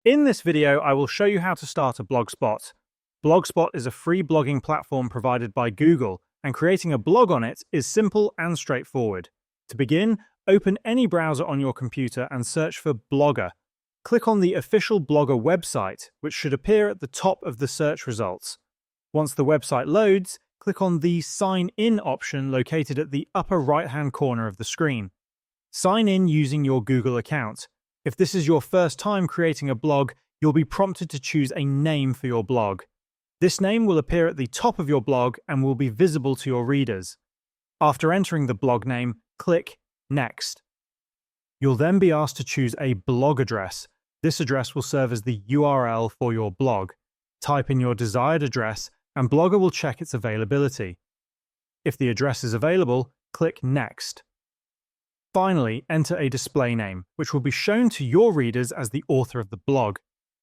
In this video, I will show you how to start a Blogspot. Blogspot is a free blogging platform provided by Google, and creating a blog on it is simple and straightforward. To begin, open any browser on your computer and search for Blogger. Click on the official Blogger website, which should appear at the top of the search results. Once the website loads, click on the Sign In option located at the upper right-hand corner of the screen. Sign in using your Google account. If this is your first time creating a blog, you'll be prompted to choose a name for your blog. This name will appear at the top of your blog and will be visible to your readers. After entering the blog name, click Next. You'll then be asked to choose a blog address. This address will serve as the URL for your blog. Type in your desired address and Blogger will check its availability. If the address is available, click Next. Finally, enter a display name, which will be shown to your readers as the author of the blog.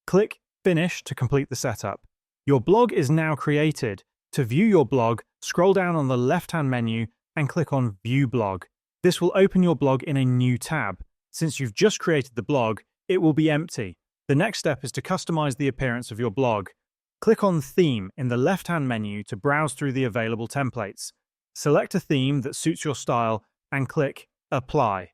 Click Finish to complete the setup. Your blog is now created. To view your blog, scroll down on the left-hand menu and click on View Blog. This will open your blog in a new tab. Since you've just created the blog, it will be empty. The next step is to customize the appearance of your blog. Click on Theme in the left-hand menu to browse through the available templates. Select a theme that suits your style and click Apply.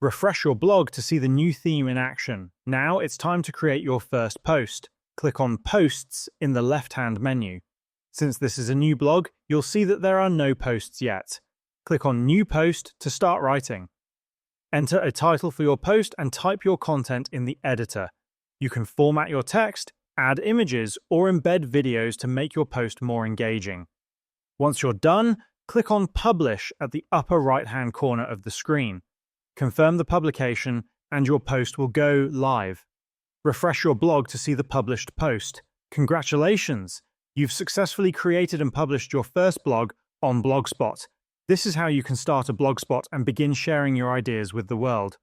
Refresh your blog to see the new theme in action. Now it's time to create your first post. Click on Posts in the left-hand menu. Since this is a new blog, you'll see that there are no posts yet. Click on New Post to start writing. Enter a title for your post and type your content in the editor. You can format your text, add images, or embed videos to make your post more engaging. Once you're done, click on Publish at the upper right-hand corner of the screen. Confirm the publication and your post will go live. Refresh your blog to see the published post. Congratulations! You've successfully created and published your first blog on Blogspot. This is how you can start a Blogspot and begin sharing your ideas with the world.